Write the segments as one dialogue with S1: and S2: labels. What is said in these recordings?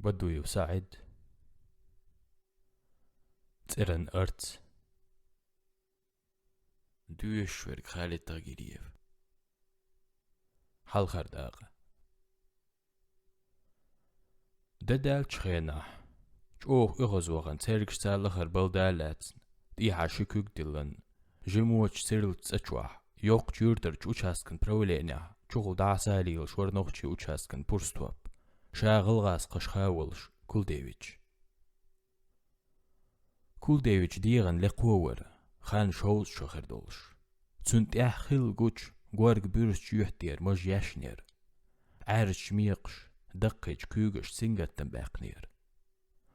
S1: بده يساعد تيرن أرت دوشورك خالد تغييريف حال خرداغ ددال تشخيناح جوخ إغزوغن تيركش تالخر بلدالات ديها شكوك دلن جموش سيرل تسأچواح يوق جيردر جوشاسكن برولينيا جوغل دعساليل شورنوخشي وشاسكن بورستواب شاغل غاس قشخاولش كل ديويتش ديغن لقوور خان شوز شخردولش تسنت احخل جوش غورق بيرس جيوحتير مج ياشنير عارش ميقش دقيج كوغش سنگتن باقنير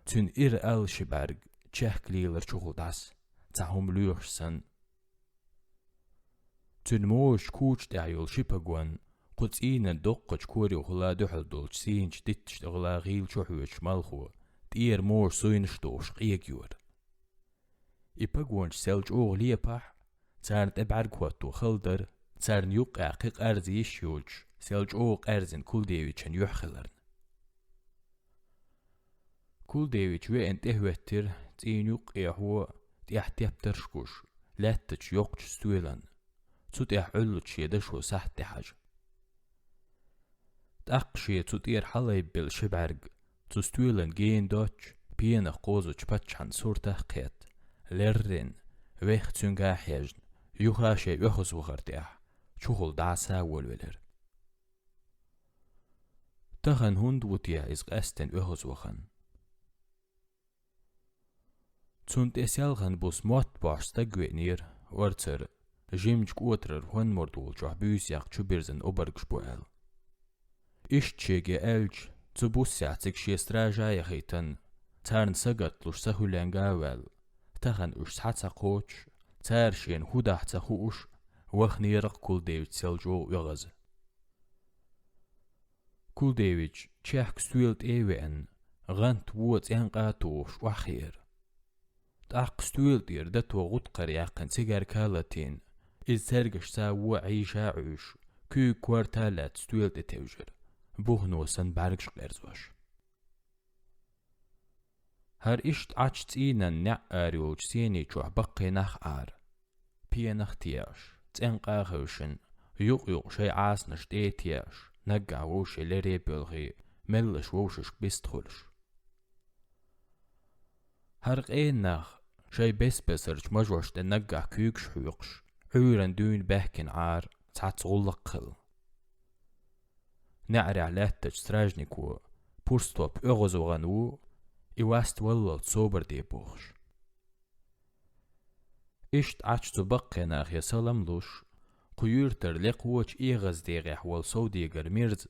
S1: تن ال شبارق تشاك ليلر شغل داس تاهم لوخش سن تن موش كوش دايول شباقوان قدس اينا دوقج كوري وخلا دوحل دولش سينش ديتش دغلا غيل شوحوش مالخو دير موش سوينش دوش قيقيور يبقونش سيلج اوغ ليباح تارن ابعر كواتو خلدر تارن يوقع قيق ارزي يشيوج سيلج اوغ ارزن كل ديويتشن يحخلرن كل ديويتش وين تهوتر تين يوقع هو تيحتيب ترشكوش لاتش يوقش ستويلن تتيح علوش يدشو سحت حاج تاقشي تطير حالي بالشبعرق تستويلن جين دوتش بينا قوزوش باتشان صورته قيت لرين ويخ تنگا حيجن يوخاشي يوخز وغرديح شغل دعسا والولر تخن هند وطيع إزق أستن يوخز وخن تسنت إسيالغن بوس موت باش تقوينير ورتر جيمج قوترر هون مردول جوح بيوسياق چوبيرزن أبرقش بوال إشتشيجي ألج تبوس يعتك شي استراجا يخيتن تارن سقط لش سهولانگاوال تغن اش سحتا قوش تارشين هودا حتا خوش وخنيرق كل ديويت سيلجو يغز كل ديويت تشاك ستويلت ايوين غانت ووت ينقاتوش وخير تاق ستويلت يردتو غد قرياقن سيجار كالاتين إذ ترقش ساوو عيشا عوش كي كوارتالات ستويلت تيوجر بوهنو سن بارقش قرزوش هر اشت عجت اينا نعاريوج سيني جوح بقي نخ عار بيه نختياش تنقا خوشن يوق شي عاسنش ديتياش نقع ووشي لري بلغي ملش ووشش بيستخلش هرق اين نخ شي بسرج مجوش نقع كيوكش حيوقش عورن دون بحكن عار تعتغلق خل نعري علاتج سراجنكو بورستوب اغزو غنو إواست والله تصوبر دي بوخش إشت عجتو بقي ناخ يسلم لوش قيورتر لقوش إيغز ديغيح والصو ديغر ميرز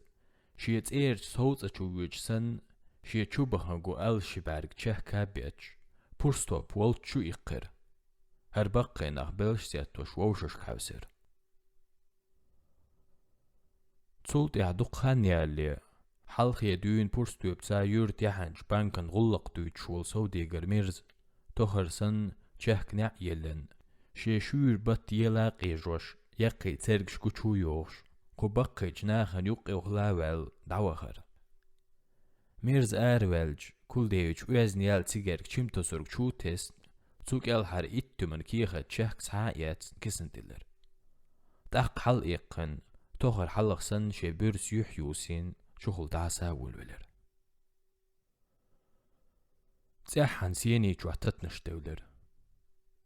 S1: شيت إيرج صوت أچوويج سن شيت شوبخنگو أل شبارك چه كابيتش بورستوب والچو إقر هر بقي ناخ بلش سياتوش ووشش كاوسر تصولت يعدوق خانيالي حلق يدوين بورستوب تا يورت يحنج بانكن غلق دويتش والصو ديغر ميرز توخرسن چهك نع يلن شي شور بط يلاقي جوش يقي ترقش كوچو يوش كو بقي جناخن يقي وغلاوال دعوخر ميرز آروالج كل ديوش ويزن يال تيجرك چيمتو سرق چو تست توك الحر إتو من كيخة چهك سعايات كسن تلر تاق حل إيقن توخر حلق سن شي بيرس يحيوسين شغل دعسا والولر تيحن سيني جوحتتنش دولر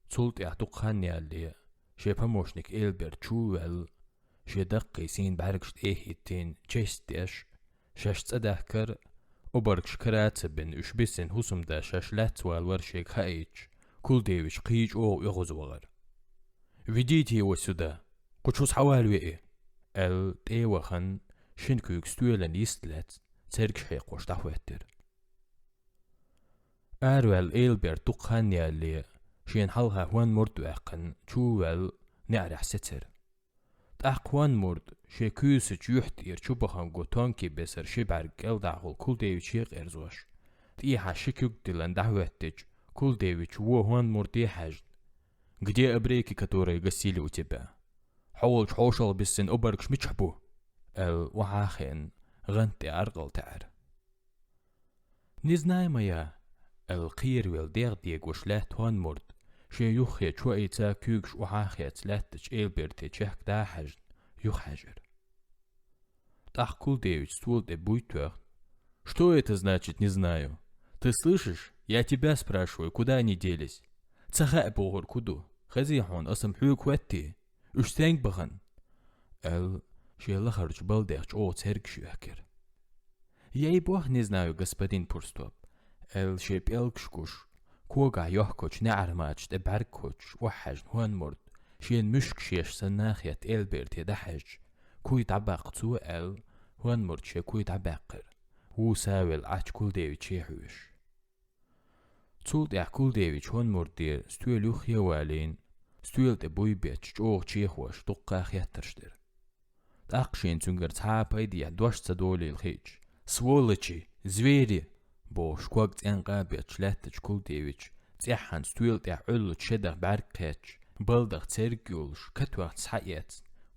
S1: تصولت اعتوق خاني اللي شي بموشنك إلبر چوال شي دقي سين باركشت إيهيتين جيستيش شاش تدهكر وبركش كراتبن اشبسن هسم دا شاش لاتوال ورشيك هايج كل ديوش قيج او يغزوغر فيديتي وسودا قوشوس حوالوي ايه تيوخن شنكوك ستويلن يستلات تركش حيق وش دحوهتر آروال إلبر تقخاني اللي شين حلها هوان مرد واقن چوال نعرح ستر تاق هوان مرد شي كوسج يحتير چوبخان تونكي بسر شبعر قل دعغل كل ديو شيق ارزوش تيحا شكوك دلن دحوهتج كل ديو چوو هوان مرد يحاجد где ابريكي которые гасили у тебя حول حوشل بسن أبركش متشحبو وحاخين غنتي أرغل تعر نزناي ميا القير والديغ ديغ وشلات هون مرد شي يوخي شوي تا كوكش وحاخيت لاتش إلبرتي تشهك دا حجن يوخ حجر Ах, Кулдевич, ствол ты будь твер. Что это значит, не знаю. Ты слышишь? Я тебя спрашиваю, куда они делись? Цахай богор куду. Хазихон, асамхук ватти. Уж тянг бахан. Шейла харч балдерч о церк шюхкер. Я и бог не знаю, господин Пурстоп. Шейп элкшкуш. Кога йохкоч наармач де баркоч вахажн хуан морд. Шейн мушк шеш санахят элберт يدحج. كوي تعبق تو هون مرتشي كوي تعبقر هو ساول عش كل ديويتش يحوش تولد يح كل ديويتش هون مرتير ستويل يوخ يوالين ستويل تبوي بيتش جوغ تشيخوش دقا خياترشتر تاقشين تنقر تحاب ايدي دوش تدولي الخيج سوولتشي زويري بوش كوغت انقا بيتش لاتش كل ديويتش تيحان ستويل تيح علو تشدغ باركاتش بلدغ تسيركيولش كتوغت سحيات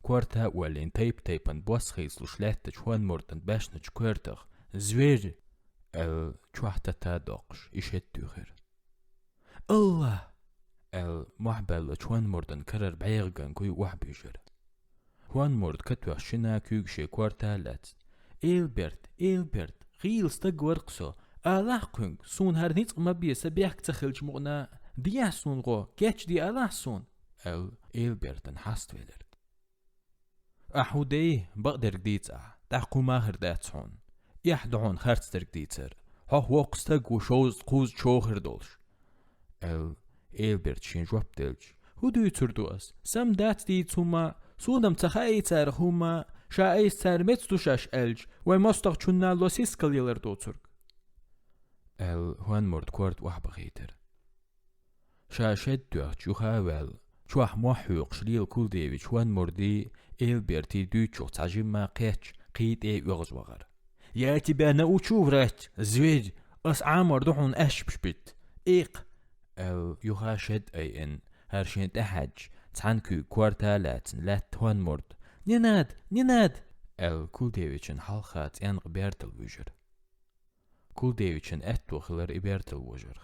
S1: كورتا ولين تيبن بوسخيس لشلاتش هون مرتن باشنج كورتغ زوير تشوحتا تادوقش إشت يخير الله محبل هون مرتن كرر بعيغن كوي وحبيجر هون مرت كتوغ شنا كوغشي كورتا لات إلبرت غيل ستق ورقسو ألاحقن سون هرنيت مبيه سبيحك تخلج مغنا ديا سون غو كيتش دي ألاح سون إلبرتن حاست ويلر أحودي بقدر جديتة تحكو ماهر داتسون يحدعون خارتستر جديتر هو وقستق وشوز قوز شوهر دولش إلبرت شين جوابتلج هدو يتردوس سم دات دي توما سودم تخايتر هما شايس تر متستوشاش ألج ومستغ چونا لوسيس كليلر دوترك هوان مرد كورت وحبغيتر شاشد دوغ جوخاوال شوح موحوق شليل كل ديويش وان مردي إلبرتي دوتشوخ تعجيما قيتش قيت يغز وغر يا تبا ناوتشو رات زويد أس عامر دوحون أشبشبت إيق يغاشد أي هرشين تحج تعنكو كوارتالات لات وان مرد نيناد كل ديويشن حالخات ينغ بيرتل وجر كل ديويشن أتو خلر إبيرتل وجر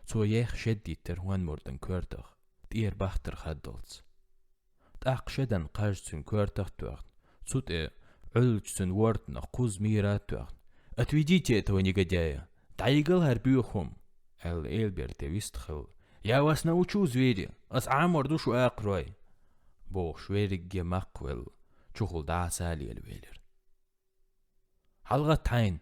S1: تو يخ شديتر وان مردن كورتغ تير باختر خدلت تأقشدن قاجتن كورتغ توغت صوت علجتن وردن قوز ميرات توغت أتويجيتي تواني قدايا تعيقل هربيوخم إلبرت ويستخل يا واسنا وچو زويري أس عامر دوشو أقروي بوغ شويرق مقويل چوخل دا سالي الويلر حلغة تعين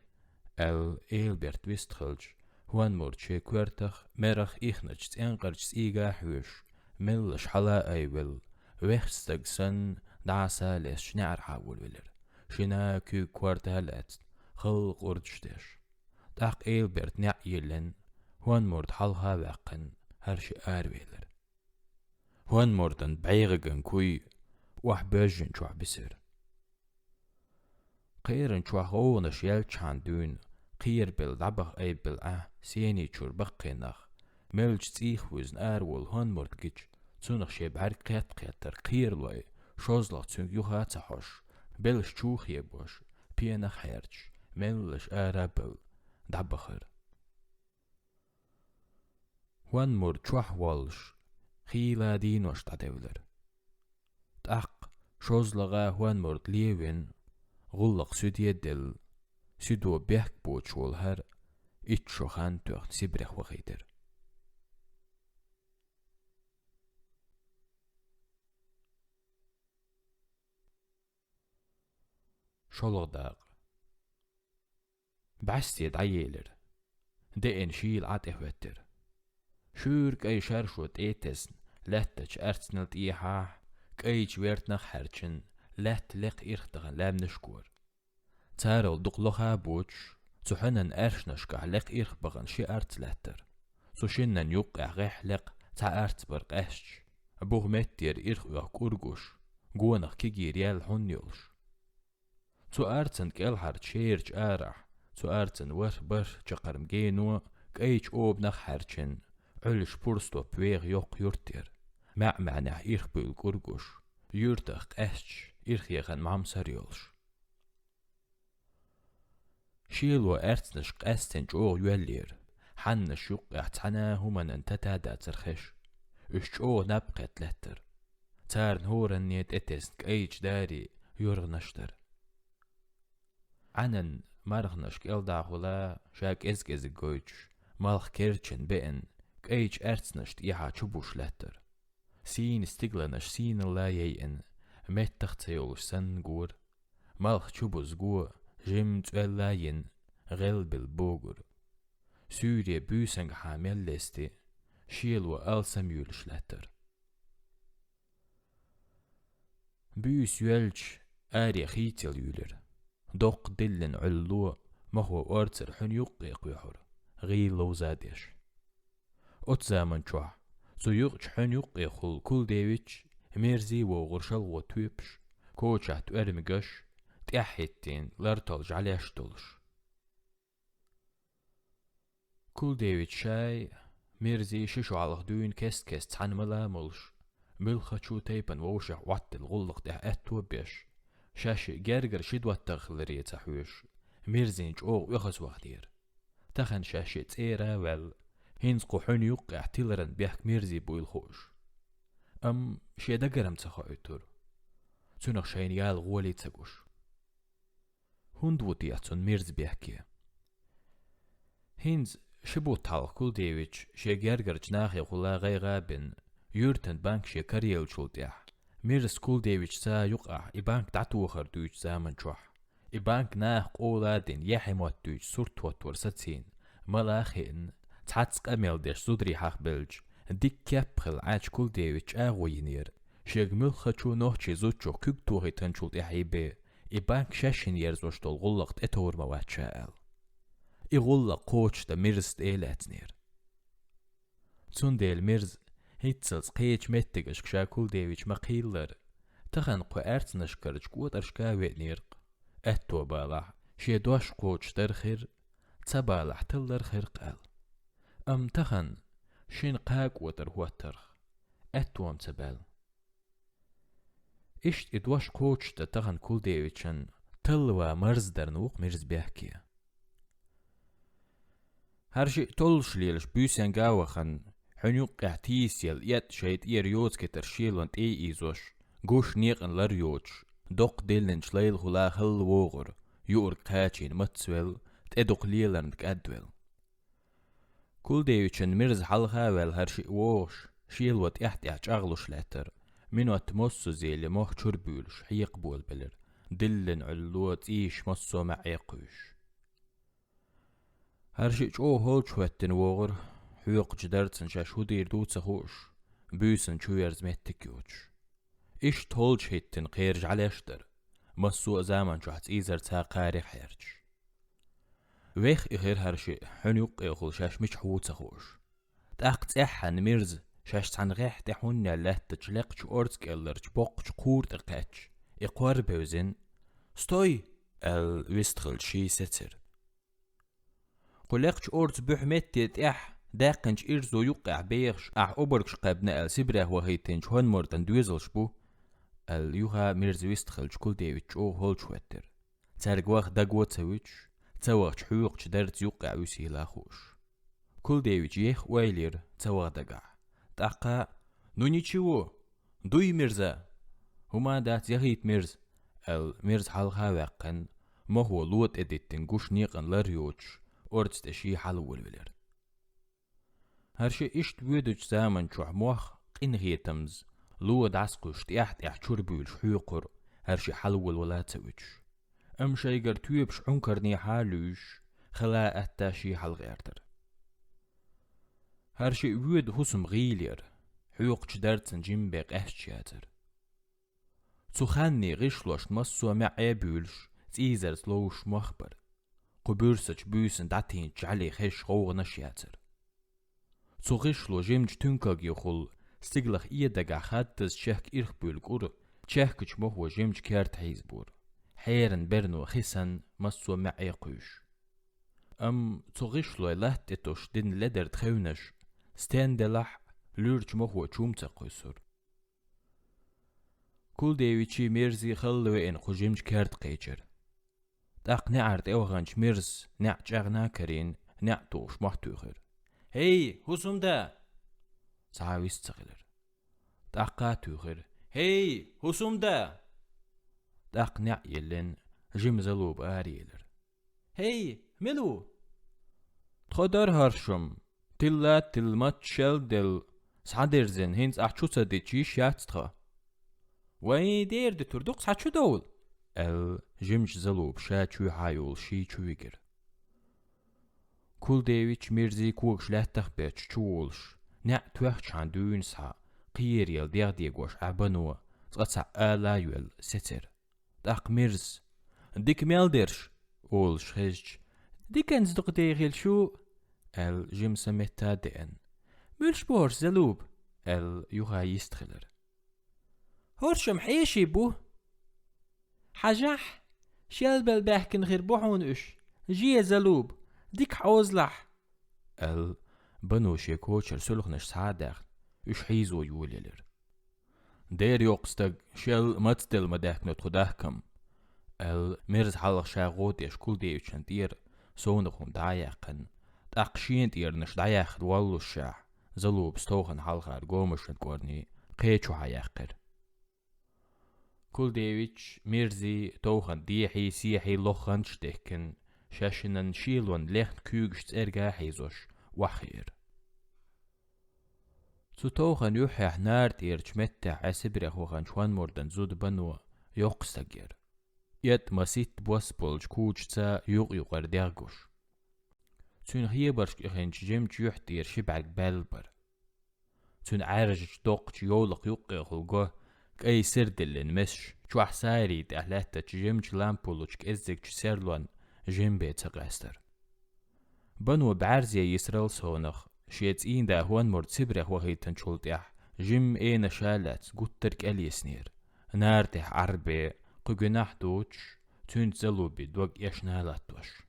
S1: إلبرت ويستخلج هوان مرتشي كورتغ مرخ إخنج تنقرج إيغا حوش ملش حلا أيول ويخستقسن دعسا لس شنعر حاول ولر شنا كو كوارتالات خلق أردشتش تاق إلبرت نعيلن هوان مرد حلها واقن هرش آرويلر هوان مردن بعيغن كوي وحباجن شوح بسر قيرن شوح غونش يلچان دون قير بالدبغ أي بالأه سيني چور بقينخ ملج تيخ وزن آرول هون مرد گيج تونخ شيب هر قيتر قير لوي شوزلغ تونك يوها تحوش بلش چوخ يبوش بينخ حيرج ملش آرابل دبخر هون مرد چوح والش خيلا دينوش تدولر تاق شوزلغا هون مرد ليوين غلق سودية دل سودو بيحك بوچول هر إتشو خان توغت سيبرخ وغيدر شولغ داق بعستي دعيلر دين شيل عاته وتر شورك أي شارشوت إيتسن لاتش أرتسنلت إيحاح كأيج ويرتنخ حرچن لات لق إرختغن لام نشكور تارل دقلوخا بوچ تحنن أرشنشكح لق إرخ بغن شي أرت لاتر سوشنن يوقع غيح لق تا أرت برق أشج بوغ متير إرخ ويق أرغوش قوانخ كيجي ريال حن يولش تو أرتن كالحر تشيرج آرح تو أرتن وربر جقرم جينو كأيج أوب نخ حرچن علش بورستو بويغ يوق يورتير مع معنى إرخ بيل أرغوش يورتخ أشج إرخ يغن معمسر يولش شيلو ارتنش قاستنج او يولير حن شوق احتنا همان انت تادا ترخش اش او نبقت لتر تار نورن نيت اتسك ايج داري يورغنشتر عنن مرغنشك الداخولا شاك ازك جويتش مالخ كيرتشن بئن ايج ارتنشت يحا چوبوش لتر سين استقلنش سين لا يين متخ تيولش سن جور مالخ چوبوز جو جيم توللاين غلب البوغر سوريا بوسنگ حامل لستي شيلو السميولش لتر بوس يولش آري خيتل يولر دوق دلن علو مهو أرتر حن يقيق يحر غيلو زادش أتزامن چوح سيوغش حن يقيقل كل ديوش ميرزي وغرشل وطوبش كوچات ارمگش تأحيتين لارتلج عليشتلش كل ديوش شاي ميرزي ششو على خدوين كست تحن ملاملش ملخا چو تيبن ووشح وات الغلق ده اتو بيش شاشي جرجر شدوة تغلرية تحويش ميرزين جوغ يخص وخدير تخن شاشي تيرا وال هينسقو حن يوقع تيلرن بيحك ميرزي بو الخوش شي دقرم تخايتر تنخ شاين يال غولي تقوش هندو دياتون ميرز بيحكي هينز شبو تالق كل ديويتش شي جرجر جناخي غلا غي غابن يورتن بانك شي كاريل شولتيح ميرز كل ديويتش سا يقع إبانك تعتوخر دويتش زامن شوح إبانك ناخ قولادين يحيموت دويتش سورتوت ورستين ملاخين تعتسق أميل ديش صدري حاق بلج ديك كابخل عاج كل ديويتش آغو ينير شيغ ملخشو نوحشي زوتشو كيك توغي تنشولت إحيبي إبانك شاشين يرزوش دول غلقت اتور موات شاال إغلق قوش دا ميرز ديلاتنير تون ديل ميرز هيتسلس قيج متقش كشا كل ديويتش مقيلر تخن قو ارتنش كرج قوت ارشكاوي نيرق اتو بالح شي دوش قوش درخير تبالح تلر خير قال تخن شين قاق وتر هو الترخ اتو تبال اشت ادوش قوش دا تخن كل ديويتشن تلوا مرز درنوق ميرز بيحكي هرشي تولش ليلش بيسان قاوخن حنيوق اعتيسيل يد شيت يوتس كترشيلون ايزوش قوش نيقن لريوتش دوق ديلن شليل خلا خل ووغر يور قاچين متسويل تدوق ليلن تقدويل كل ديوتشن ميرز حلخاويل هرشي ووش شيلوت احتياج اغلوش لاتر منوت موسو زيلي موخ چربولش حيق بول بلر دلن علوت ايش موسو معيقوش هرشي چو هولش واتن ووغر حيوق جدرتن شاش هدير دوتس خوش بيسن شو يرز متكيوش إيش تولش هيتن قيرج على اشتر مسوء زامن شو حت إيزر تاقاري حيرج ويخ إخير هرشي حنيوق إخول شاش مش حوتس خوش تاقت إحن ميرز شاش تان غيح تحون يالات تجلقش أورتك إلرج بوقش قور تقاتش إقوار بوزن ستوي الويستخل شي ستر قلقش أورت بحمتت إح داقنش إرزو يوقع بيخش أوبركش قابنا سبره وهيتنش هون مورتن دويزلش بو يوها ميرز ويستخلش كل ديويتش أو هولش واتر تارق واخ داقوات سويتش تاوغش حيوقش دارت يوقع ويسيلا خوش كل ديويتش يخ وايلير تاوغ داقع تاقا نونيتشيو دوي ميرزا هما دات يغيت ميرز ميرز حالها واقن ما هو لوت اديتن قوش نيقن لاريوتش أورتس تشي حلو الولر هرشي إشت ويدوش زامن شوح موخ قين غيتمز لو دعسقوش تيحت شوربولش حيقر هرشي حلول ولا تسويش شايقر تويبش عنكرني حالوش خلا أتاشي حلغيرتر هرشي ويد هسم غيلير حيوق جدارتن جيمبيق أهشياتر تخاني غيشلوش مسو معيبولش تيزر سلوش مخبر قبورسج بوسن داتين جعلي خيش غوغ نشياتر صغيشلو جيمج تنكاق يخول استقلخ إيداقا خادتز شاك إرخبول قور شاكج مهو جيمج كارت حيزبور حيرن برنو خيسن مسو معيقوش صغيشلو لاتتوش دين لدر تخونش ستان دلح لورج مهو چومتا قيسر كل ديويتشي ميرزي خلوه إن خو جيمج كارت قيجر تاق نعرت اوغنش ميرز نع جاغنا كرين نع توش محتوخر هي هسوم دا سعاويس تغلر تاقا توخر هي هسوم دا تاق نع يلن جيم زلوب آريلر هي ملو تخدر هرشم تلا تلمت شل دل سعدرزن هنز احشوصة دي چيش ياتستخا وين دير دي تردوق سعشو دول جيمش زلوب شا چو حايول شي چويگر كل ديويش ميرزي كوكش لاتخ بيتش چولش نع توخ چان دوين سا قير يل ديغ ديگوش عبانو تغطسع آلا يول ستر داق ميرز ديك ميلدرش اولش خيج ديك انزدق ديغيل شو جيم سمتا دين ملش بورش زلوب يوغا يستخلر هورشم حيشي بو حجح شلبل بحكن غير بوحون اش جي زلوب ديك حوزلح بنو شيكوشر سلخنش سعادخ اش حيزو يوليلر دير يوقستق شل متدل مداك نتخداكم ميرز حلق شاغوت يش كل ديوشن دير سونخون دايقن تاقشين دير نش دايق دوالو الشاح زلوب ستوخن حلقار قومشن كورني قيچو حياقر كل ديويتش ميرزي توخن ديحي سيحي لوخن شتكن شاشنن شيلون لخت كوغشت ارجا حيزوش وخير تو توخن يوحيح نار تيرش متع عسبرخ وخن شوان موردن زود بنو يوقستجر يت مسيت بوسبولج كوجتا يوغر ديرغوش تون هيبرش إخنش جيم جيوح دير شبعك بالبر تون عارج دوق يولق يوقي خلقه كأي سردلن مش جوح ساري دهلاتا جيم جلامبولوش كإزيك جسيرلون جيم بيت غاستر بنو بعرزي يسرال سونخ شيت إين دا هوان مرد سبرخ وهيتن شولتيح جيم إينا شالات قوترك أليسنير نارتح عربي قجناح دوش تون زلوبي دوغ يشنالاتوش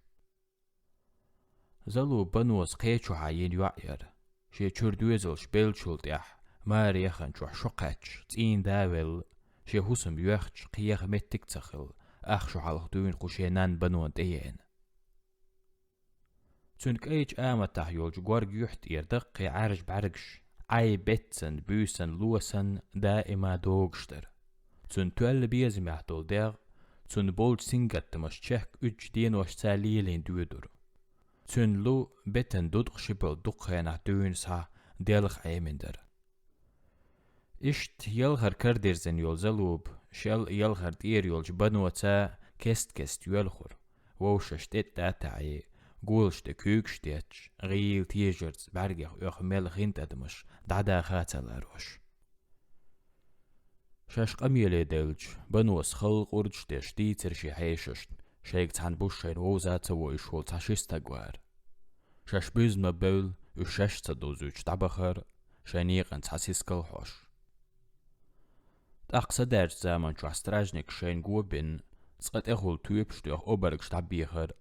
S1: زلو بنوز قيچو عين يوعير شي چردوزل شبيل شولتيح مار يخن جوح شقاتش تين داول شي هوسم يوخش قيخ متك تخل اخشو حلق دوين قوشينان بنوان ديين تونك ايج آمتح يولج غورج يحت يردقي عارج بعرجش اي بيتسن بوسن لوسن دائما دوغشتر تون توال بيزم يحتول ديغ تون بولج سنگت تمش چهك اج دين وش ساليلين دويدور تون لو بيتن دودق شبل دقينا دوين سا ديلخ ايمندر اشت يلغر كردرزن يول زلوب شل يلغر دير يولج بنوتا كست يلخر ووششت اتاتعي قولشت كوكشتيتش غيل تيجرز برگخ يخ ملخ انت ادمش دعدا خاتل اروش شاش قميلي دلج بنوس خلق ورجتش ديتر شي حيششت شيك تان بوشين ووزات ويشول تاشيستا قوار شاش بيز مبول وشاش تدوزوش تبخر شانيق انت حسيسكال حوش تاقصى درج زمان شو استراجنك شين قوبين تسقط اخول تويبشتوخ اوبرقش تبيخر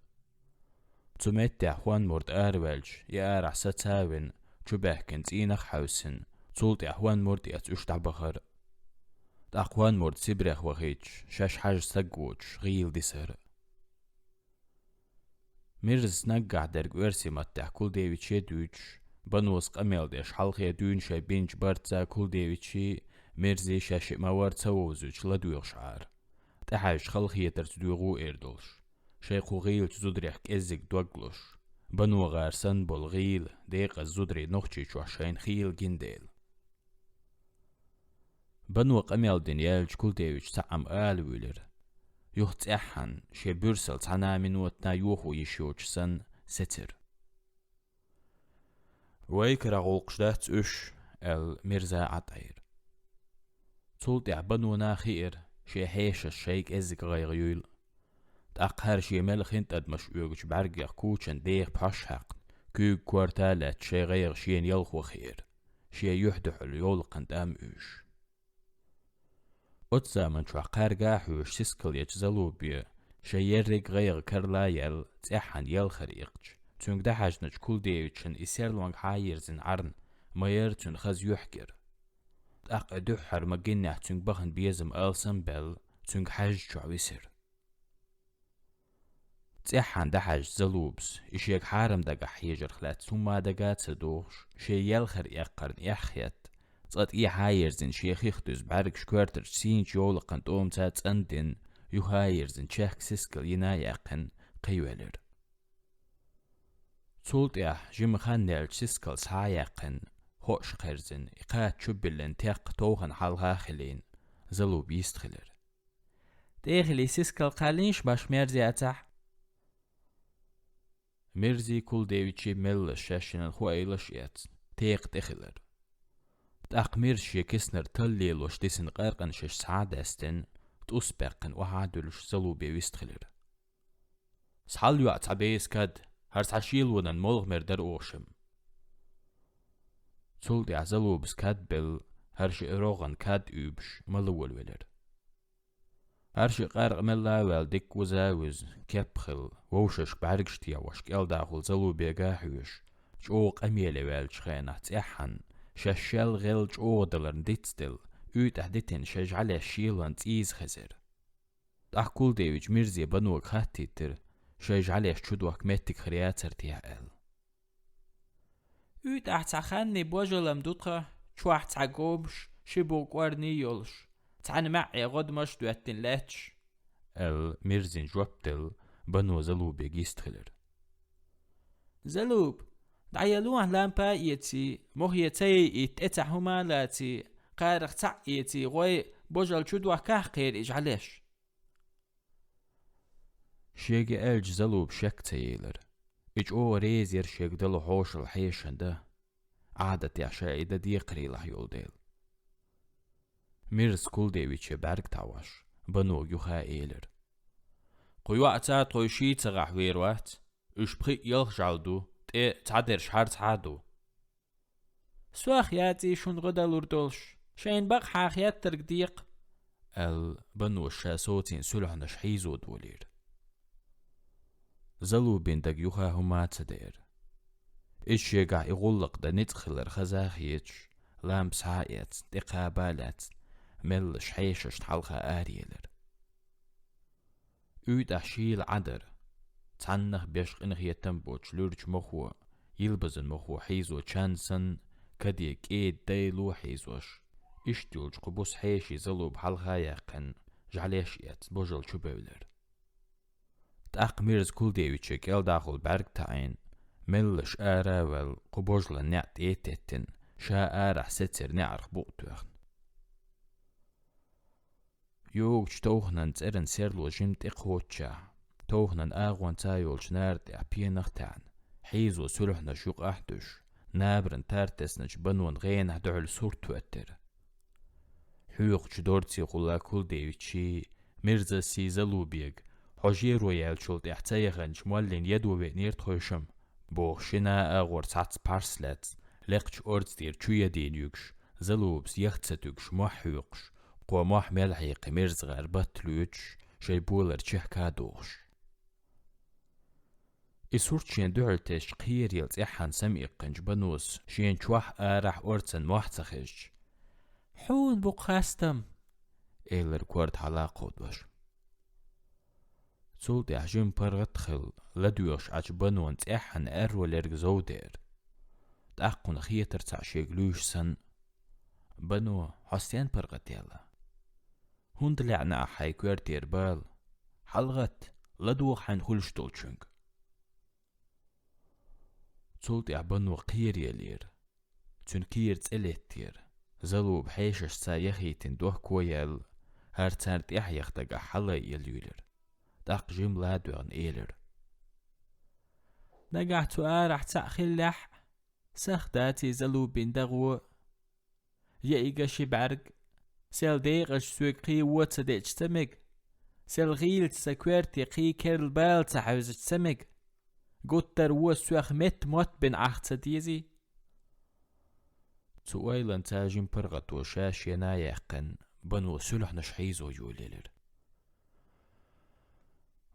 S1: تمتع خوان مرد آروالج يارع ستاوين جبهكن تينخ حوسن تولت احوان مرد يتوش تبخر تاقوان مرد سبرخ وخيج شاش حاج سقوش غيل ديسر ميرز نقع درق ورسي متع كل ديويتشي دوش بنوس قميل ديش حلقية دون شاي بينج برتا كل ديويتشي ميرزي شاشي موار تاوزوش لدوغ شعار تحاج خلقية ترتدوغو ايردولش شيخو غيل تزودريح كأزيك دوغلوش بنو غارسن بولغيل ديق الزودري نوخشي شوحشين خيل جنديل بنو قميل دنيالج كل ديوش تعم آلويلر يوخت احن شي بورسل تانا منوتنا يوخو يشيوش سن ستر ويكرا غولقش دات اش الميرزا عطير تولت بنو ناخير شي حيش الشيك ازيك غيغيول تأقهر شي ملخ انت ادمش اوغش برگخ كوچن ديغ باش حق كوغ كوارتالات شي غيغ شين يلخو خير شي يحدح اليولقن دام اوش اتزامن شو قارقا حوش سيسكل يجزلوبيا شي يرق غيغ كرلا يل تحن يلخر يقج تونك دحاجنج كل ديوچن اسيرلونغ حايرزن عرن ماير تون خز يحكر تأق ادوحر مجنح تونك بخن بيزم السن بل تونك حاج شو عويسر تسيحان دحاج زلوبس إشيك حارم دقا حيجر خلات سوما دقات سدوغش شي يلخر يقرن يحيت صات هايرزن شيخ يختز بعرق شكورتر سين جولقن توم تات اندن هايرزن شيخ سيسكل ينايقن قيولر صولت جيم خانيل سيسكل سايقن هوش خرزن إقات شبلن تيق توغن حالها خلين زلوب يستخلر تيغلي سيسكل قالينش باش ميرزي أتح ميرزي كل ديويتشي مل شاشن الخوائلش يات تيق تخلر تاق ميرشي كسنر تليلوش ديسن قارقن شش سعادة استن تأسبقن وحادلوش زلوبي ويستخلر سحال يوعت عبيس كاد هرس عشيل ونن مولغمر در أوشم تولد زلوبس كاد بل هرش إروغن كاد أوبش ملول ولر هرش قارق ملاوال ديك وزاوز كبخل ووشش بعرقشتيا وشك داخل زلوبي قاحوش جوق أميلي والش خينة تيحن شاشل غلج أودلرن ديتستل أحدتن شج على الشيلان تيز خزر كل ديوج ميرزي بنوك خاتيتر شج على شدوك متك خرياتر تيهال أحتخاني بوجلم دوتخا شو أحتعقوبش شبوك وارني يولش تعن معي غد مش دواتن لاتش ميرزين جوابتل بنو زلوب يجيستخلر زلوب دعيلوه لامبا يتي مهيتي يتأتحهما لاتي قارق تعيتي غوي بوجل شدوه كاحقير إجعلش شيغي ألج زلوب شك تيلر إج ريزير شيغ دلو حوش الحيشن ده عادت يعشاء دا ديقري لحيول ديل ميرز كل ديويتش بارك تاواش بنو يوخا إيلر قيوة قيشي تغح ويروات إش بخي يلخجالدو تعدر شحار تعادو سواخ ياتي شون غدا لوردولش شين بق حاخيات ترقديق بنو الشاسوتين سلحنا شحيزو دولير زلو بين دق يوخا هما تدير إش يقع يغلق دا نتخلر خزاخيتش لامس هايت دقابالات ملش حيشش تحلقا آريلر أحشيل عدر تعنخ بيشق إنخ يتنبوش لورج مخو يلبزن مخو حيزو چانسن كديك دايلو حيزوش إشتولج قبوس حيشي زلو بحلقا يقن جعليشيات بوجل شبولر تاق ميرز كل ديويتشك داخل بارك تعين ملش آراول قبوجلا نعت إيتتن شا آرح ستر نعرخ بوقتوخن يوغش توخنن تسرن سيرلو جمت إقوتشا توخنن آغوان تايولش نارد أحبينخ تعن حيزو سلحنا شوق أحدش نابرن تارتسنج بنون غين دعل سور توتر حيوغش دورتي قولا كل ديويتشي ميرزا سيزلو بيغ حجيرو يالشولت احتايغنش مولين يدو بينير تخوشم بوخشنا آغور تعت بارسلات لقش أردستير چو يدين يوغش زلوبس يختتوغش محيوغش قو مح ملحيق ميرز غربت لوتش شيبولر چهكا دوغش إسورت شين دعلتش قير يلت إحان سميقنج بنوس شين چوح آرح أردسن محتخش حون بقاستم إيلر كورد حلاقود باش صولت أحجم برغتخل لدوش عجبنون تأحن أرولرق زودير تأقن خيتر تعشيقلوش سن بنو حسين برغتيلا هند لعنا أحاي كويرتير بال حلغت لدوخ حين خلش طولشنگ صولت أحبنو قير يلير تنكير تسألتير زلو بحيشش سايخيتن دوه كويل هارتارت يحيختق حلا يليولر داق جملة دوغن إيلر نقعت آرح تأخلح سخداتي زلو بين دغو يأيقش بعرق سيل ديقش سوقي واتديج تمق سيل غيل تسكويرتي قي كيرل بال تحوز تسمق قطر وسوخ مت موت بين عخت ديزي سويلن تاجم برغت وشاش ينايقن بنو سلح نشحيزو يوليلر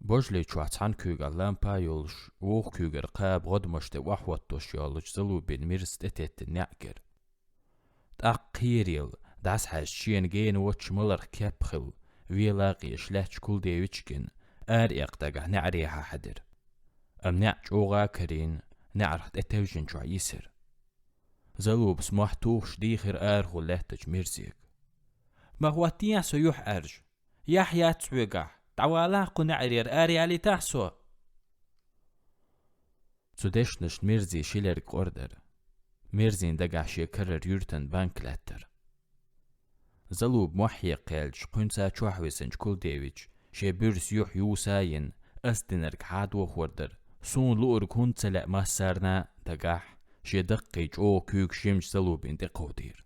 S1: بوجلي چواتان كوغا لامبا يولش ووخ كوغر قاب غد مشت وحوتوش يولش زلو بين ميرست اتت نعقر تاق قيريل داس حاج شين جين واتش ملر كابخل ويلاقي شلاتش كل ديوچكن إقداقه نعريها حدر نعج أوغا كرين نعرت اتوجن شو يسر زلوب سمح توخش ديخر غلهتج مرزيك ما هو تياسو يوح أرج يحيى تسويقع تعوالا قنعرير علي تحسو تدشنش مرزي شيلرك أوردر مرزين دقع شيكرر يورتن بانك لاتر زلوب محي قيلج قنسا تشوحوسنج كل ديويج شي بيرس يوح يوساين أستنرك حادو خوردر سون لور كنت لا مسارنا دقع شي دقيج أو كيوك شمش زلوب انت قودير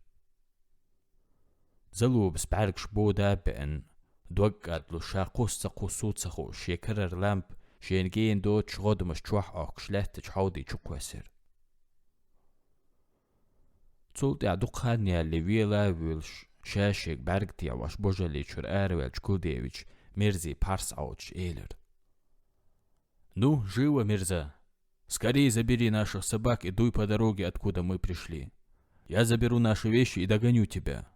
S1: زلوب سبعرك شبودا بأن دوقات لو شاقوس قصوت سخو شيكرر لامب شينجين دوت شغود مش تشوح أوكش لاتج حودي تشوكوسر تولت يعدقها اللي ويلا ويلش شاشيك برقتي عواش بوجالي شور والش كوديويش ميرزي بارس أوتش إيلر Ну, живо, Мирза. Скорее забери наших собак и дуй по дороге, откуда мы пришли. Я заберу наши вещи и догоню тебя.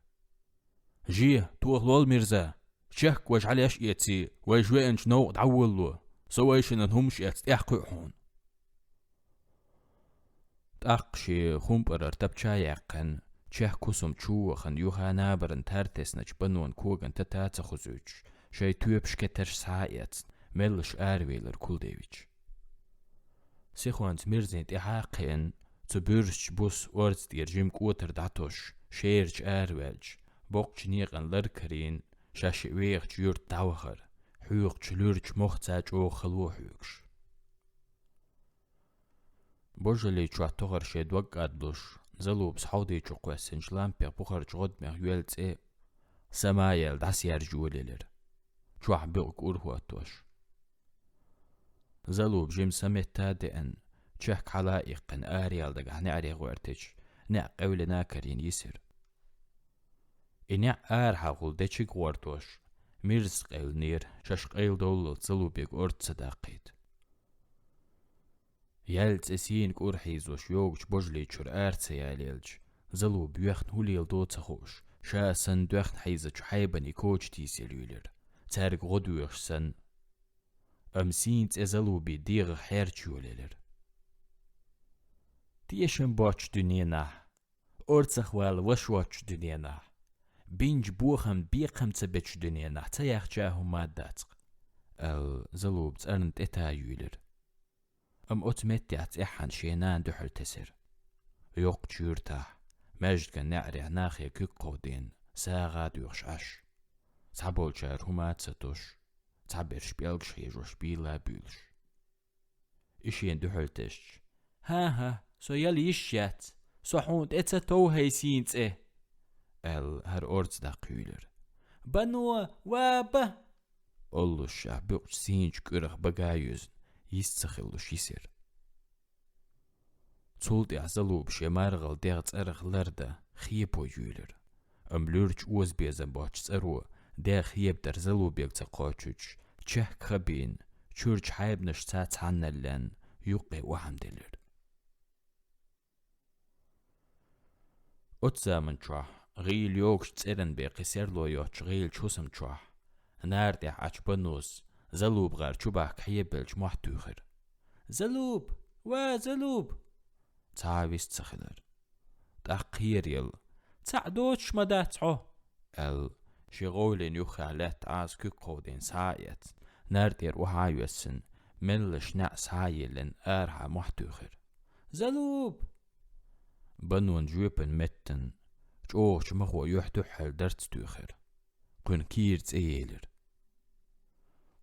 S1: جي توغلول ميرزا شك واش علاش ياتي واش وينش نو تعولو سوايش انهمش يستحقون تاقشي خمبر ارتبشا يقن شك كسم تشو خن يوها نابرن تارتس نجبنون كوغن تتاتا خزوش شي توبش كترش سايت ملش آرويلر كولديويش سيخوانت ميرزين تحاقين تبرش بوس ورز دير جيم كوتر داتوش شيرج آرويلج بوقش نيغن لركرين شاشي ويغ جيور تاوخر حيوغ جلورج مختاج او خلو حيوغش بوجلي جواتوغر شي دوق ادلوش زلوب سحودي جوقوه سنجلان بيغ بوخر جغد ميغيولت اي سمايل داسيار جوليلر جوح بيغ كورهو اتوش زلوب جيم سميتا دئن جهك حلائقن آريال دقه نعري غوارتج نع قولنا كرين يسر إنع آرها غلدتش غوارتوش ميرز قيل نير شاش قيل دول زلوبيق أرد صداقيت يالت اسين كورحيزوش يوغش بوجلي شور آرت سياليلج زلوب يوخن هوليل دو تخوش شاسن دوخن حيزة حيبني كوش تيسيلولر تارق غدوش سن أمسينت زلوبي ديغ حير تشوليلر تيشن بوش دنينا أرتسخوال وشوش دنينا بينج بوخم بيقم تبتش دنينا تياخ جاهم ماداتق زلوب تأرنت إتا يولر أتمتعت إحن شينان دحر تسر يوق جورتاح مجد كان نعري ناخي كقودين ساغا دوغش عش تعبول جار هما تسطوش تعبرش بيلغش خيجوش بيلا بيلش إشين دحر تش ها سو يلي يشيات سو حوند إتا تو هيسينت هر أرز داقيولر بنوا وابا أولو الشعب سينج كورخ بقايوز يستخلوش يسير تولد يعزلو بشي مارغل ديغت أرغ لرده خيبو يولر أملورج أوز بيزن باش تسأرو ديغ خيب درزلو بيغ تقاچوش چه خبين چورج حيب نشتات عنالن يوقي وحمدلر أتزامن چوح غيل يوغش تسيرن بيقسير لو يوش غيل چوسم چوح ناردي عجبنوز زلوب غار چوباك حيبلج محتوخر زلوب زلوب تعاويست سخلر تأقير يل تعدوش مداتعو شغولين يخالات عاز كقودين سايت ناردير وحايوسن ملش نعس هايلن آرها محتوخر زلوب بنون جوبن متن جوش مخو يحتوحل درت توخر كون كيرت ايلر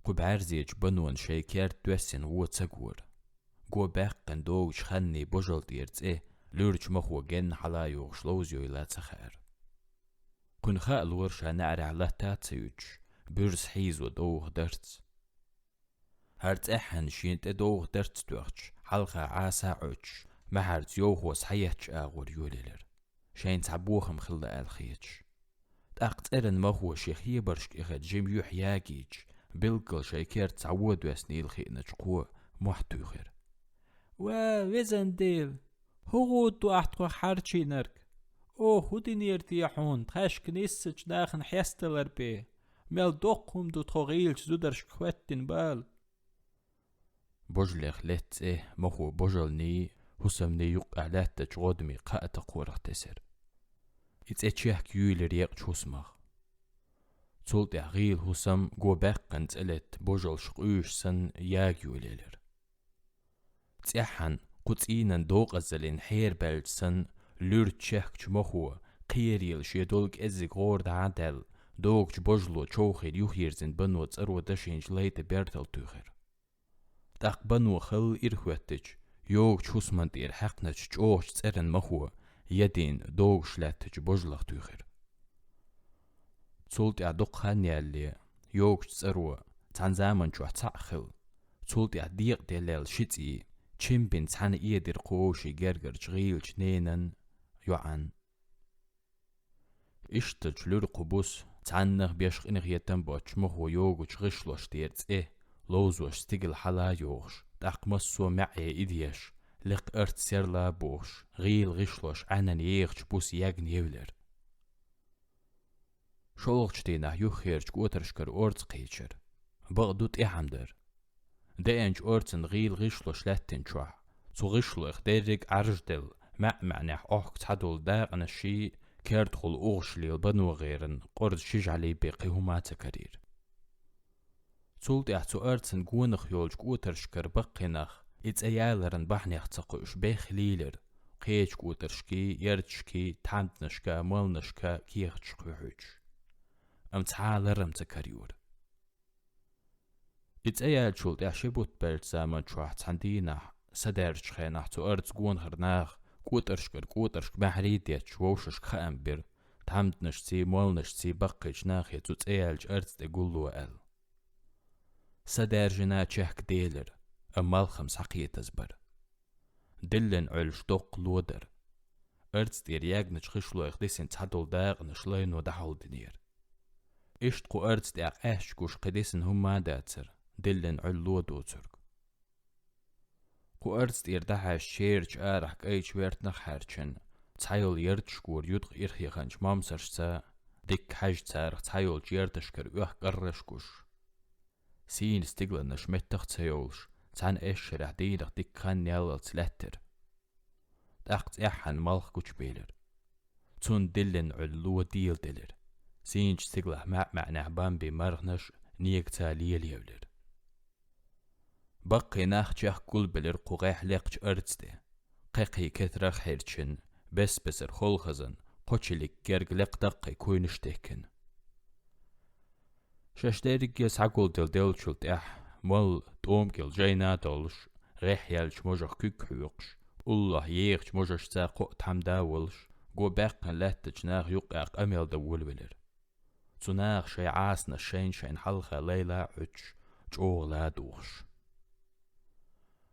S1: قو بعرزيج بنون شيكيرت دوسن وو تسقور قو باقن دوش خني بجل ديرت لورج مخو جن حلايوغ شلوزيو إلا تخير كون خال ورشا نعري على تاتسيوش برز حيزو دوغ درت هرت احن شينت دوغ درت دوغش حلقة عاسا عوش محرت يوغو صحيحش آغور يوليلر شين تعبوخم خلا الخيتش تاقت ارن مخو شيخي برشك اخد جيم يحياكيج بلقل شيكير تعود واسني الخينج قوة محتوخر ويزن ديل هو دو احتقو حارشي نرك هودي نيرتي يحون تخاشك نيسج داخن حيستلر بي ميل دوقهم دو تغيلش زودرش كواتين بال بوجليخ لت مخو بوجلني حسمني يقع لاتج غدمي قاعت قورة تسر تشيح كيول ريق حسمخ تولت غيل حسم جو باقن تلت بوجل شقوش سن ياجيوليلر تيحن قطينن دوق الزلين حير بلج سن لور تشيخ مخو قيريل شيدولك ازيق غورد عدل دوغ بوجلو تشوخير يوخيرزن بنو تسرو دشينج ليت بيرتل توخير تاق بنو خل إرخوتج يوغ تشوسمنت إر حقنج تشوش تسرن مخو يدين دوغ شلاتج بوجلخ توخير تولت دوق خاني اللي يوغ تسرو تان زامن جوح تاخل تولت ديق دلال شتي تشمبين تان إيدر قوشي جرجر جغيل جنينن يوعن إشتج لور قبوس تعنخ بيشق إنغ يتنبوش مخو يوغوش غشلوش ديرت لوزوش ستيقل حلا يوغش تاق مسو معي إديش لق ارت سيرلا بوش غيل غشلوش عنن ييغش بوس ياغن يولر شولغش دينا يوخيرج قوترشكر أورت قيشر بغدوت إحمدر دينج أورتن غيل غشلوش لاتن شوح تو غشلوخ ديريق عرجدل معنح أحك تحدول داغن الشي كيرتخل أغشلي البنو غيرن قرد شجعلي بقيهما تكرير تولت احتو أرتن قونخ يولج قوترشكر بقينخ إتس أيالرن بحنيخ تقوش بيخليلر قيج قوترشكي يرتشكي تامتنشكا مولنشكا كيختشكو حوج تعالرم تكريور إتس أيال شولت احشبوت بلت زامن شوح تحندينح سدرش خينح تو أرتس قونخر ناخ قوترشك بحريديت شووشش خامبر تامتنش تي مولنش تي بقيج ناخي توت أيالج أرتس تقولو أل سدرجنا تشهك ديلر أمال خمس حقية تزبر دلن علش دوق لودر أرتس دير ياغنش خشلو اخديسين تحدول داغ نشلين ودحول دنير إشتقو أرتس دير أشكوش قديسين هما داتر دلن علو دوترك قو أرتس دير دحاش شيرج آرحك أيش ويرت نخارچن تحيول يرتشكور يدغ إرخيخانش مامسرشتا ديك حاج تارخ تحيول جيرتشكر ويح قرشكوش سين ستيغلن شمتخ تسيولش تان اشرح دينخ ديك خان يالل تلاتر تاقت احن مالخ كوش بيلر تون دلن علو ديل دلر سين ستيغلح معنى بامبي مرغنش نيك تاليل يولر بقي ناخ جاخ كل بلر قوغيح لقج أرتسدي قيقي كثرخ حيرچن بسر خولخزن قوچلك جرق لق دقي كوينشتيكن شاشديرك يسعقول دل شلت مول تومكل جينا دولش غيح يالش موجخ كيك حيوقش الله ييغش موجش تاقو تحم داولش قو باقن لاتج ناغ يقاق أميل دول ولر تناغ شي عاسنا شين حلخة ليلة عج جوغ لا دوغش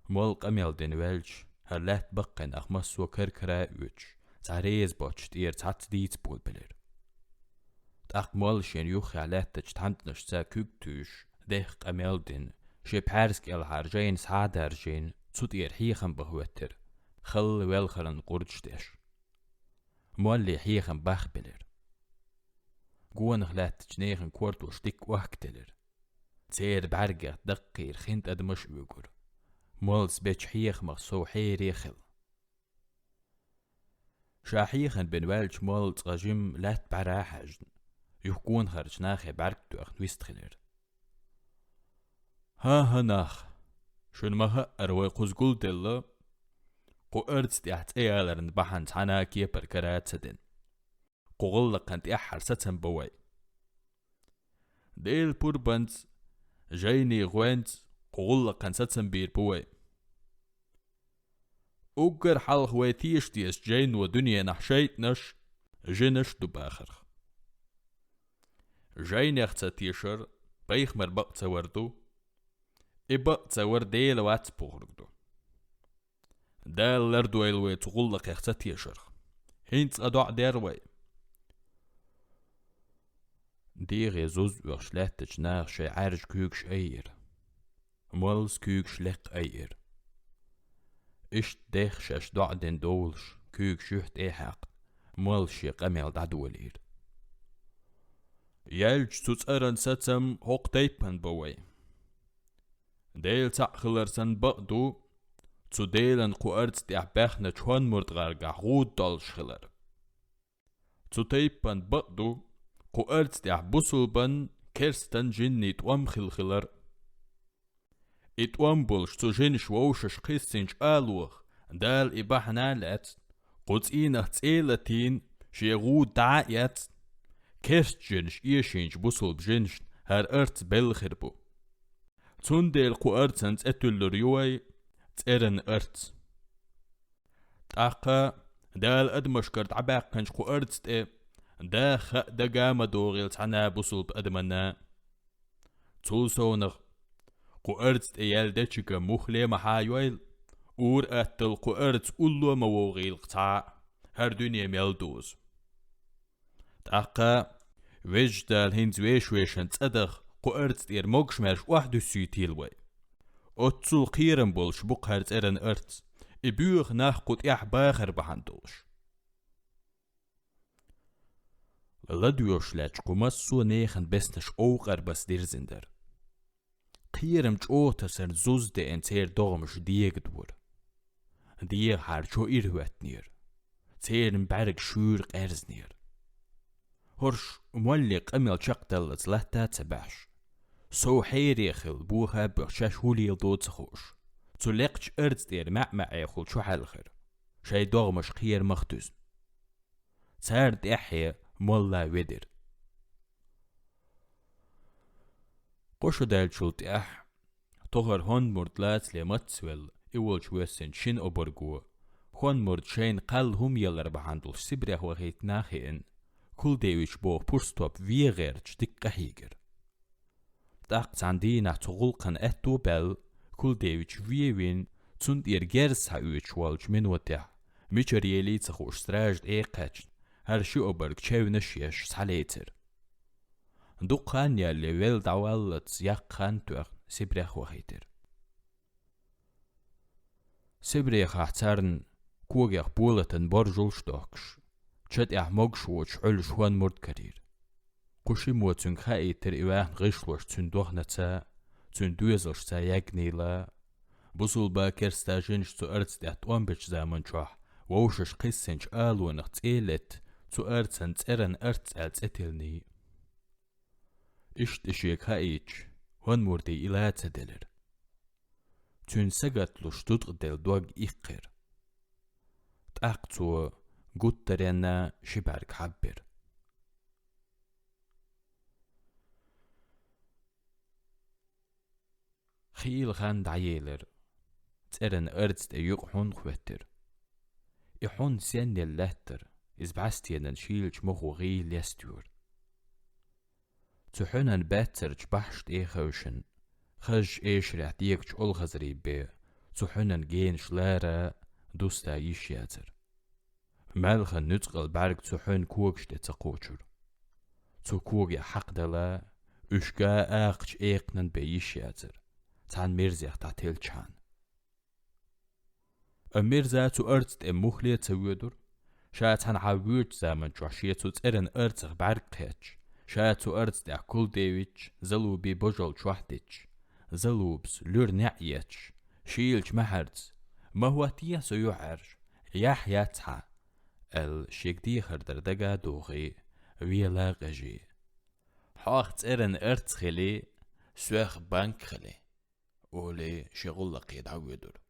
S1: مول أميل دين والش هرلات بقن أخمسو كركرا عج تعريز بوش تير تعت ديت بول بلر تاق مولشين يوخي علاتج تحمتنش تا كوكتوش ديخ أميلدين شي بحارسك الهارجين سعادارجين تسوت يرحيخن بهوتر خل ويلخرن قرجتش مولي حيخن باخ بلر قوان خلاتج نيخن كورتو شتيك وحكتلر تير بعرقة دقير خنت أدمش ويقر مولس بيش حيخ مخصو حيري خل شاحيخن بنوالج مولس غجم لات براحجن يحكون خرج ناخي بعركتو أخ ويستخلر ها ناخ شون مها أروي قزقول دل قو أرتس تحت إيالرن بحن تانا كيبر كرات سدن قو غلقن تأحر ستن بوي ديل بوربانت جايني غوانت قو غلقن ستن بير بوي أقر حال خواتيش ديس جين ودنيا نحشيت نش جنش دباخر جاين يختتيشر بيخ مربق تسوردو إبق تسور ديل وات بوغردو دال لردو إلوي تغلق يختتيشر هينت أدوع ديروي ديغي زوز وغشلاتج ناغ شي عارج كوكش أير مولس كوكش لق أير إشت ديخ شاش دعدن دولش كوكش يحت إيحاق مولش يقامل دعدولير يالج تسأرن ستم هوق تيبن بوي ديل تأخلرسن بقدو zu delen kuerts der bechne chonmurdgar gahut dolschiller. Zu teipan baqdu kuerts der busulban kersten jinnit wamkhilkhiller. It wambulsch zu jin schwosche schissinch aluch dal ibahna letzt quds inach zelatin shiru da jetzt kerstjinch ischinch busul bjinch her erts belkhirbu. Zundel kuertsens etullur yuay تيرن ارتس تاقا دال ادمشكرت عباقنش قو ارتس تي داخ دقام دوغيل تانا بوصل بأدمنا تولسونغ قو ارتس تي يالدتشك مخلي محايويل اور اتل قو ارتس اولو موغيل قطع هر دنيا ميلدوز تاقا ويجدال هنز ويشويشن تصدخ قو ارتس تير موغش مرش واحدو سيتيلوي أتسو قيرن بولش بقهرت إرن أرتس إبيوغ ناخقود باخر بحندوش لديوش لاج قمسو نيخن بسنش أوغر بس ديرزندر قيرم جوتسن زوز دي انتير دوغمش ديگ دور ديگ هارجو إرهوات نير تيرن بارك شور قرز نير هرش موليق أميل شاقتل تلتا تباش سو حيريخل بوها بخشاش هولي يلدود سخوش تلقش ارز دير مع يخل شو حالخر شاي دوغمش خير مختوز تارد احيا مولا ودر قوشو دال شلت طهر هون مردلات لمتسول اول شويسن شين اوبرغو هون مرد شين قال هم يلر بحندل سبره وغيت ناخين كل ديوش بو بورستوب في غيرج دقا هيجر تاق تاندينا تغلقن اتو بل كل ديوش فيوين تند إرجرس هاوش والج من وتع ميشريلي تخوش سراجد ايقاج هرشي اوبرغ تشاونش ساليتر دقان يالي ويل دعوالت يقان توغ سبريخ وخيتر سبريخ احترن كوغيخ بولتن برجل شتوكش تشد احموغش وش عل شوان مرد كرير قوشي موتن خايتر ايوان غشلوش تن دوغنتا تن دوزلش تا يقنيلا بوصل باكر ستاجنش تو ارتس دهت وانبش زامن شوح ووشش قسنش آلونخ تيلت تو ارتسن تيرن ارتس الت اتلني اشتشيك هايتش هون موردي إلا تدلر تون سجت لش تدغدل دوغ إيقر تأقتو قدرنا شبارك حبر خيل غاند عيلر تيرن ارتس دي يقحون خوتر يحون سين اللهتر إزبعستينا نشيلج مخو غيل يستور تحنن باتر جبحشت خوشن خج رح ديكش الغزري بي تحنن جين شلارا دوستا يشياتر مالخن نتقل بارك تحن كوكش تقوشر كوكي حق دلا اشكا اقش ايقنن بيشياتر تان ميرزيخ تاتيل چان اميرزا تو ارتست اموخلية تودر شاعت هن عاويرت زامن جوشية تيرن ارتغ بارك قيتش شاتو ارتس دع كل ديويتش زلوبي بجل شوحدتش زلوبس لور نعيتش شيلش محرز ما هو تيا سيوحرج يحيا تحا الشيك دي خردر دقا دوغي ويلا غجي حاخت ارن ارتس خلي سوخ بانك خلي اولي شغل لقيد عودر